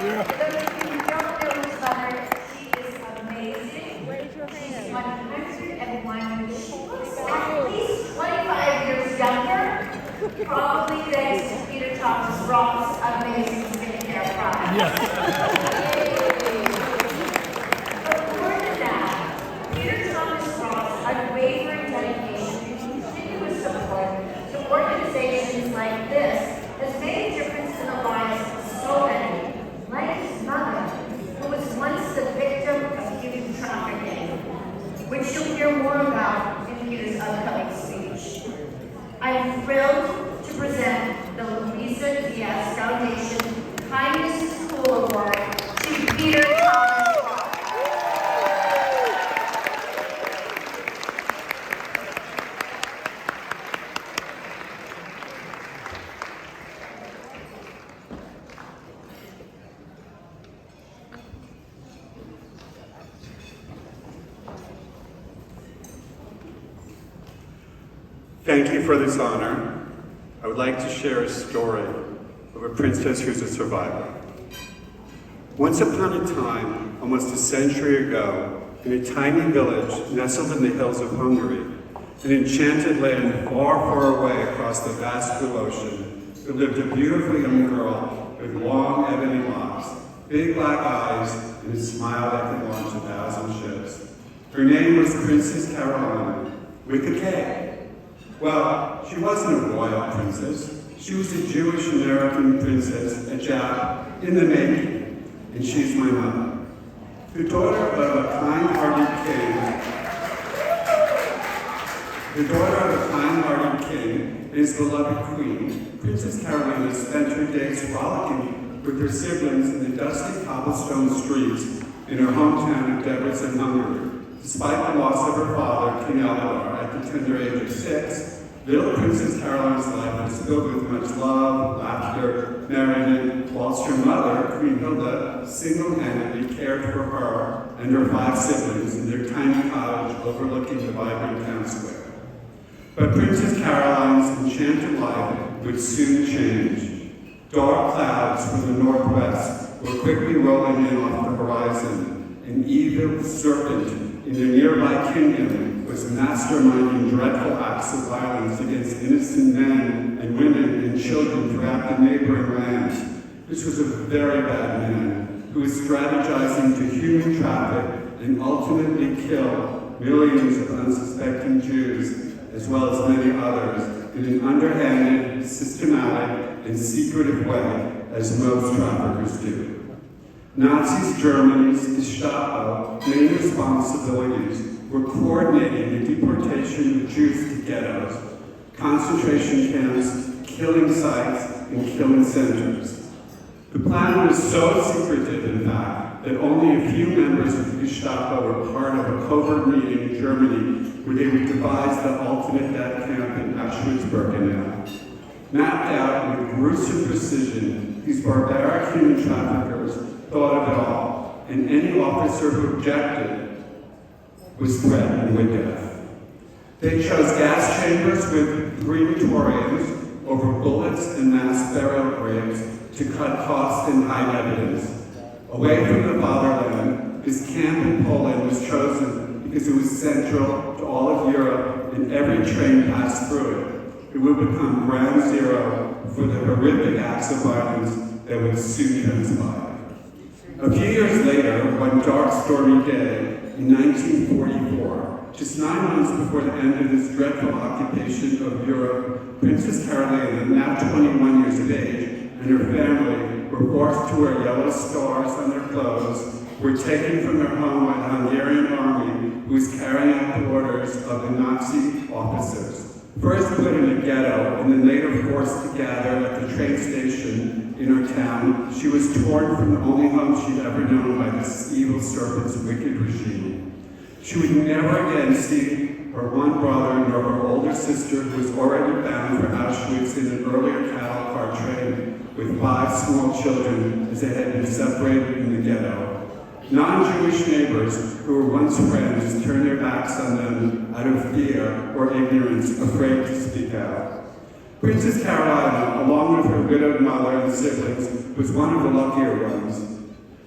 Those of you who don't know his mother, she is amazing. Raise your She's hand. 101. She looks at least 25 years younger, probably thanks to Peter Thomas Roth's amazing skincare products. But more than that, Peter Thomas Roth's unwavering dedication and continuous support to organizations like this has made a difference in the lives of so many, like his mother, who was once the victim of human trafficking, which you'll hear more about in Peter's upcoming speech. I'm thrilled to present the Luisa Diaz Foundation Kindness School Award to Peter Thomas Roth. Thank you for this honor. I would like to share a story of a princess who's a survivor. Once upon a time, almost a century ago, in a tiny village nestled in the hills of Hungary, an enchanted land far, far away across the vast blue ocean, there lived a beautiful young girl with long ebony locks, big black eyes, and a smile that could launch 1,000 ships. Her name was Princess Caroline, with a K. Well, she wasn't a royal princess. She was a Jewish American princess, a Jap, in the making, and she's my mother. The daughter of a kind-hearted king, and his beloved queen, Princess Carolina spent her days frolicking with her siblings in the dusty cobblestone streets in her hometown of Debrecen, Hungary. Despite the loss of her father, King Eldar, at the tender age of 6, little Princess Caroline's life was filled with much love, laughter, merriment, whilst her mother, Queen Hilda, single-handedly cared for her and her 5 siblings in their tiny cottage overlooking the vibrant town square. But Princess Caroline's enchanted life would soon change. Dark clouds from the northwest were quickly rolling in off the horizon. An evil serpent in the nearby kingdom was masterminding dreadful acts of violence against innocent men and women and children throughout the neighboring lands. This was a very bad man who was strategizing to human traffic and ultimately kill millions of unsuspecting Jews, as well as many others, in an underhanded, systematic, and secretive way, as most traffickers do. Nazis, Germany's Gestapo, main responsibilities were coordinating the deportation of Jews to ghettos, concentration camps, killing sites, and killing centers. The plan was so secretive, in fact, that only a few members of the Gestapo were part of a covert meeting in Germany where they would devise the ultimate death camp in Auschwitz-Birkenau. Mapped out with gruesome precision, these barbaric human traffickers thought of it all, and any officer who objected was threatened with death. They chose gas chambers with crematoriums over bullets and mass burial graves to cut costs and hide evidence. Away from the fatherland, this camp in Poland was chosen because it was central to all of Europe and every train passed through it. It would become ground zero for the horrific acts of violence that would soon transpire. A few years later, one dark, stormy day in 1944, just 9 months before the end of this dreadful occupation of Europe, Princess Carolina, now 21 years of age, and her family were forced to wear yellow stars on their clothes, were taken from their home by the Hungarian army, who was carrying out the orders of the Nazi officers. First put in a ghetto and then later forced to gather at the train station in her town, she was torn from the only home she'd ever known by this evil serpent's wicked regime. She would never again see her one brother nor her older sister, who was already bound for Auschwitz in an earlier cattle car train with 5 small children as they had been separated in the ghetto. Non-Jewish neighbors who were once friends turned their backs on them out of fear or ignorance, afraid to speak out. Princess Carolina, along with her widowed mother and siblings, was one of the luckier ones.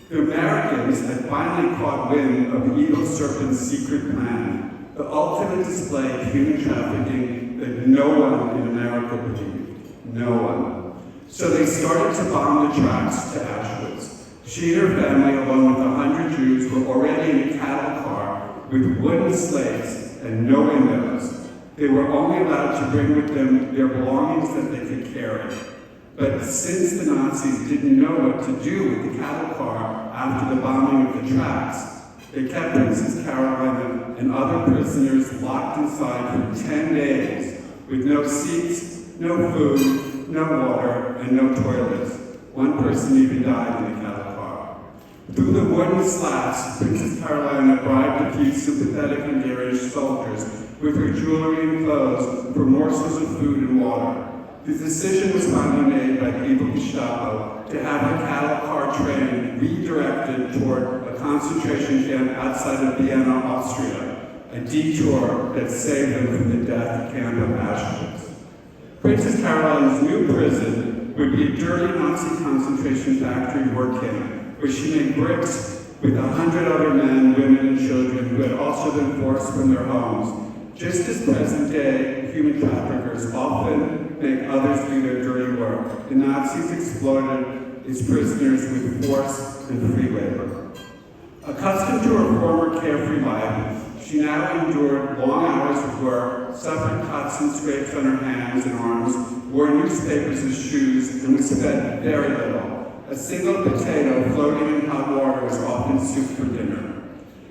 The Americans had finally caught wind of the evil serpent's secret plan, the ultimate display of human trafficking that no one in America believed. No one. So they started to bomb the tracks to Auschwitz. She and her family, along with 100 Jews, were already in a cattle car with wooden slates and no windows. They were only allowed to bring with them their belongings that they could carry. But since the Nazis didn't know what to do with the cattle car after the bombing of the tracks, they kept Princess Carolina and other prisoners locked inside for 10 days with no seats, no food, no water, and no toilets. One person even died in the cattle car. Through the wooden slats, Princess Carolina bribed a few sympathetic and garish soldiers with her jewelry and clothes for morsels of food and water. The decision was finally made by the evil Gestapo to have the cattle car train redirected toward a concentration camp outside of Vienna, Austria, a detour that saved them from the death camp of Auschwitz. Princess Carolina's new prison would be a dirty Nazi concentration factory work camp, where she made bricks with 100 other men, women, and children who had also been forced from their homes, just as present-day human traffickers often make others do their dirty work. The Nazis exploited its prisoners with force and free labor. Accustomed to her former carefree life, she now endured long hours of work, suffered cuts and scrapes on her hands and arms, wore newspapers as shoes, and was fed very little. A single potato floating in hot water was often soup for dinner.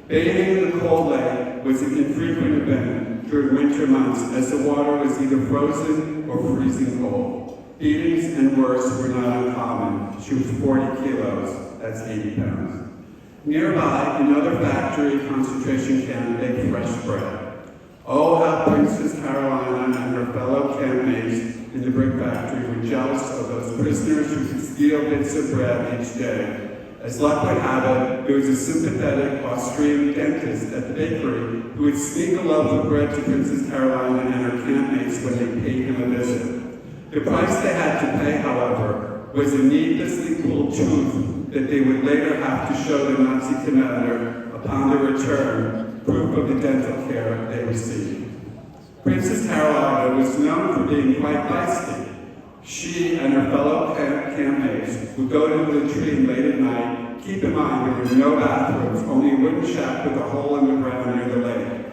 Bathing in the cold lake was an infrequent event during winter months, as the water was either frozen or freezing cold. Beatings and worse were not uncommon. She was 40 kilos, that's 80 pounds. Nearby, another factory concentration camp baked fresh bread. Oh, how Princess Carolina and her fellow campmates in the brick factory were jealous of those prisoners who could steal bits of bread each day. As luck would have it, there was a sympathetic Austrian dentist at the bakery who would sneak a loaf of bread to Princess Carolina and her campmates when they paid him a visit. The price they had to pay, however, was a needlessly pulled tooth that they would later have to show the Nazi commander upon their return, proof of the dental care they received. Princess Carolina was known for being quite feisty. She and her fellow campmates would go to the latrine late at night. Keep in mind, there were no bathrooms, only a wooden shack with a hole in the ground near the lake.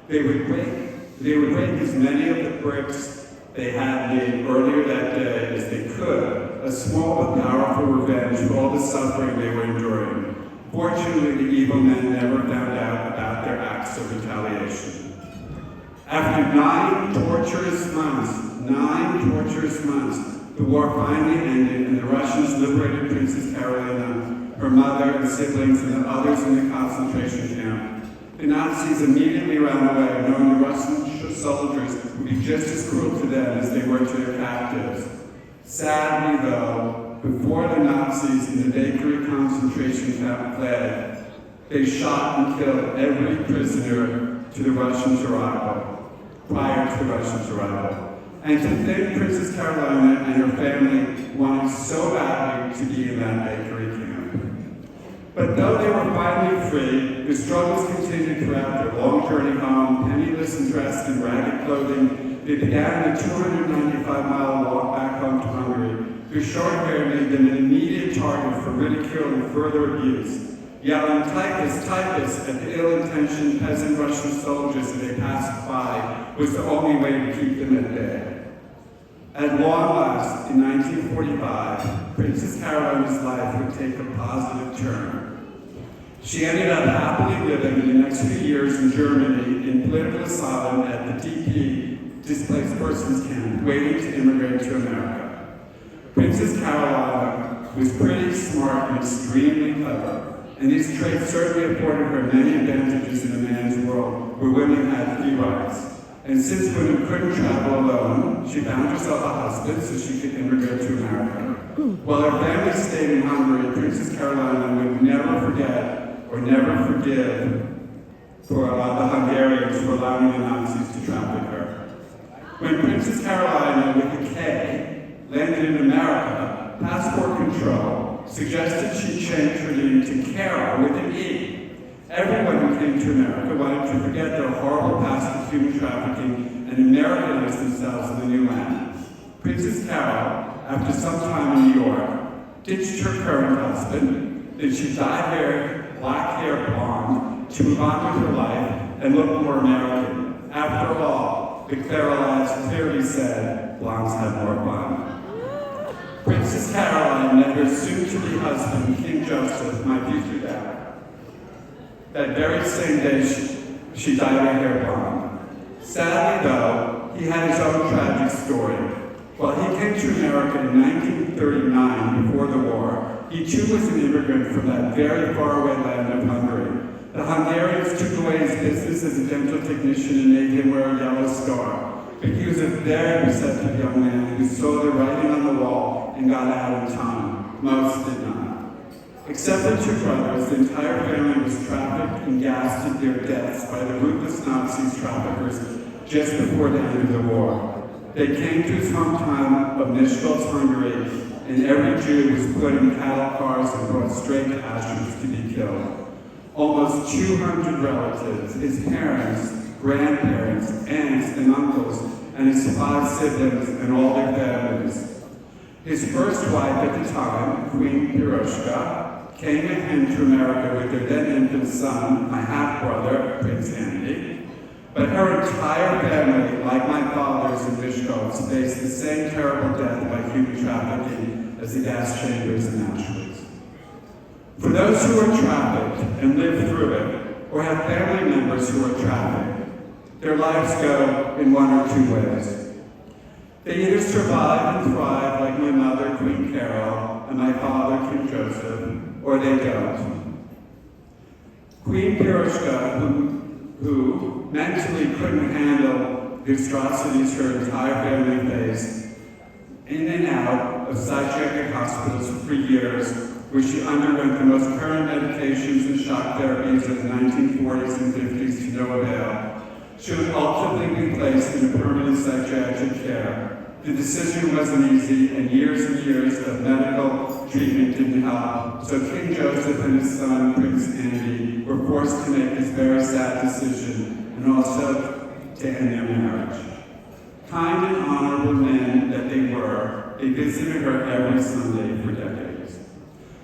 They would break as many of the bricks they had made earlier that day as they could, a small but powerful revenge for all the suffering they were enduring. Fortunately, the evil men never found out about their acts of retaliation. After 9 torturous months, the war finally ended and the Russians liberated Princess Carolina, her mother and siblings, and the others in the concentration camp. The Nazis immediately ran away, knowing the Russian soldiers would be just as cruel to them as they were to their captives. Sadly, though, before the Nazis in the bakery concentration camp fled, they shot and killed every prisoner to the Russians' arrival, prior to the Russians' arrival. And to think Princess Carolina and her family wanted so badly to be in that bakery camp. But though they were finally free, the struggles continued throughout their long journey home, penniless and dressed in ragged clothing. They began the 295-mile walk back home to Hungary. Their short hair made them an immediate target for ridicule and further abuse. Yelling typhus, typhus at the ill-intentioned peasant Russian soldiers as they passed by was the only way to keep them at bay. At long last, in 1945, Princess Carolina's life would take a positive turn. She ended up happily living in the next few years in Germany in political asylum at the DP, Displaced Persons Camp, waiting to immigrate to America. Princess Carolina was pretty smart and extremely clever, and these traits certainly afforded her many advantages in a man's world where women had few rights. And since women couldn't travel alone, she found herself a husband so she could immigrate to America. While her family stayed in Hungary, Princess Carolina would never forget or never forgive for the Hungarians for allowing the Nazis to traffic her. When Princess Carolina, with a K, landed in America, passport control suggested she change her name to Carol with an E. Everyone who came to America wanted to forget their horrible past of human trafficking and Americanize themselves in the new land. Princess Carol, after some time in New York, ditched her current husband, then she dyed her black hair blonde to move on with her life and look more American. After all, the Clara lads clearly said, blondes have more fun. Princess Caroline met her soon-to-be husband, King Joseph, my future dad. That very same day, she dyed her hair blonde. Sadly, though, he had his own tragic story. While he came to America in 1939, before the war, he too was an immigrant from that very faraway land of Hungary. The Hungarians took away his business as a dental technician and made him wear a yellow scar. But he was a very receptive young man who saw the writing on the wall and got out in time. Most did not. Except for two brothers, the entire family was trafficked and gassed to their deaths by the ruthless Nazi traffickers just before the end of the war. They came to his hometown of Nischkolz, Hungary, and every Jew was put in cattle cars and brought straight to Auschwitz to be killed. Almost 200 relatives, his parents, grandparents, aunts, and uncles, and his 5 siblings and all their families. His first wife at the time, Queen Piroshka, came with him to America with their then infant son, my half-brother, Prince Andy. But her entire family, like my father's in Nischkolz, faced the same terrible death by human trafficking as the gas chambers in Auschwitz. For those who are trafficked and live through it, or have family members who are trafficked, their lives go in one or two ways. They either survive and thrive like my mother, Queen Carol, and my father, King Joseph, or they don't. Queen Piroshka, who mentally couldn't handle the atrocities her entire family faced, in and out of psychiatric hospitals for years, where she underwent the most current medications and shock therapies of the 1940s and 50s to no avail, she would ultimately be placed in a permanent psychiatric care. The decision wasn't easy, and years of medical treatment didn't help, so King Joseph and his son, Prince Andy, were forced to make this very sad decision, and also to end their marriage. Kind and honorable men that they were, they visited her every Sunday for decades.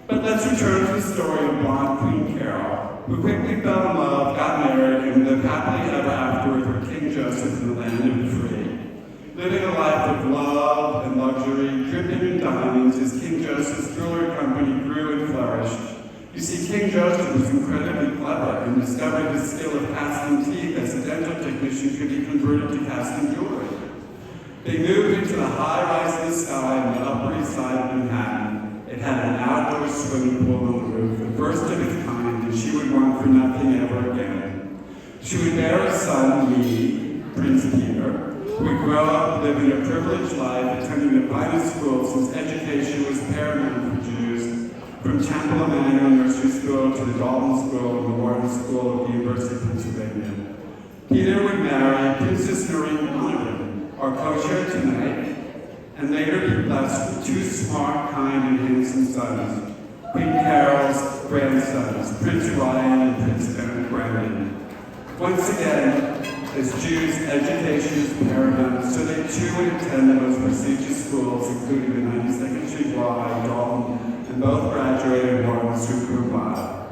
But let's return to the story of blonde Queen Carol, who quickly fell in love, got married, and lived happily ever after with her King Joseph in the land of the free. Living a life of love and luxury, dripping in diamonds, as King Joseph's jewelry company grew and flourished. You see, King Joseph was incredibly clever and discovered the skill of casting teeth as a dental technician could be converted to casting jewelry. They moved into the high-rise in the sky on the Upper East Side of Manhattan. It had an outdoor swimming pool on the roof, the first of its kind, and she would want for nothing ever again. She would bear a son, me, Prince Peter, who would grow up living a privileged life, attending the finest school since education was paramount for Jews, from Temple Emanuel Nursery School to the Dalton School and the Wharton School of the University of Pennsylvania. Peter would marry Princess Noreen Monaghan, our co-chair tonight, and later be blessed with 2 smart, kind, and handsome sons, Queen Carol's grandsons, Prince Ryan and Prince Brandon. Once again, as Jews, education is paramount, so they too would attend the most prestigious schools, including the 92nd Street Y, Dalton, and both graduated Wharton Super Y.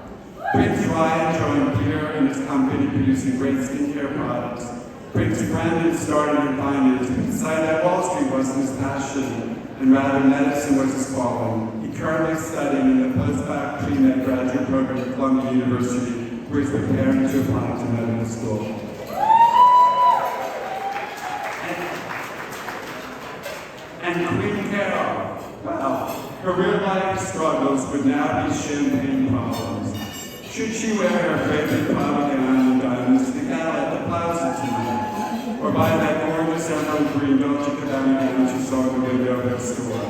Prince Ryan joined Peter and his company producing great skincare products. Prince Brandon started in finance, but decided that Wall Street wasn't his passion, and rather medicine was his calling. He currently studying in the post-bac pre-med graduate program at Columbia University, where he's preparing to apply to medical school. And Queen Carol, well, her real-life struggles would now be champagne problems. Should she wear her favorite Prada gown and diamonds to the gala at the Plaza tonight? Or buy that gorgeous emerald green Dolce & Gabbana gown she saw in the window of the store?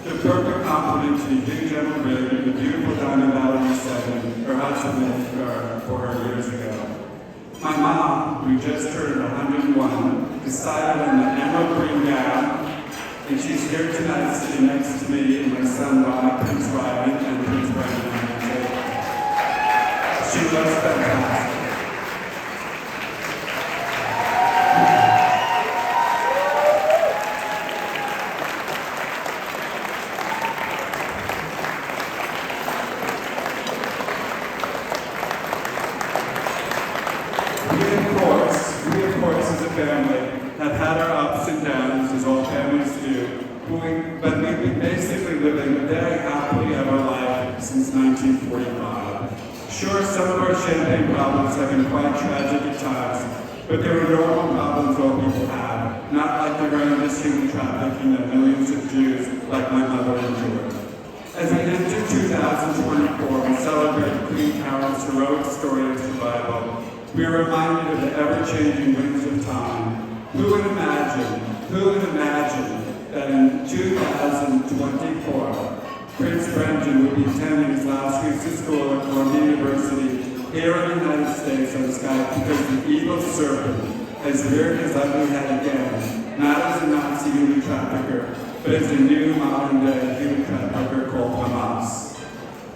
The perfect complement to the huge emerald ring and the beautiful diamond Valerie 7 her husband made for her years ago. My mom, who just turned 101, decided on the emerald green gown, and she's here tonight sitting next to me and my son Roth, Prince Ryan, and Prince Brandon. She loves fantastic. We of course as a family have had our ups and downs as all families do, but we've been basically living very happily ever life since 1945. Sure, some of our champagne problems have been quite tragic at times, but they were normal problems all people have, not like the horrendous human trafficking that millions of Jews like my mother endured. As we enter 2024 and celebrate Queen Carol's heroic story of survival, we are reminded of the ever-changing winds of time. Who would imagine that in 2024, Prince Brendan would be attending his last weeks of school at Columbia University here in the United States on Skype because the evil serpent has reared his ugly head again, not as a Nazi human trafficker, but as a new modern-day human trafficker called Hamas.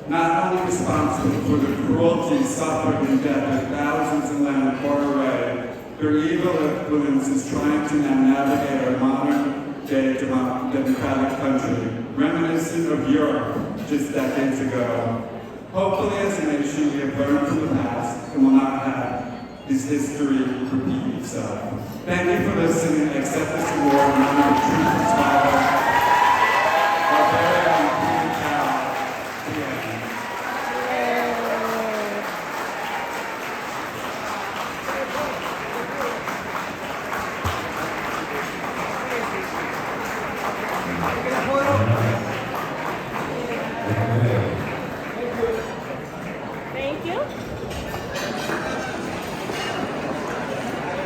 Not only responsible for the cruelty, suffering, and death of thousands in land far away, their evil influence is trying to now navigate our modern-day democratic country, reminiscent of Europe just decades ago. Hopefully, as a nation, we have learned from the past and will not have this history repeat itself. Thank you for listening. I accept this award in honor of Truth and Scholar, our very own Queen Carol. Thank you.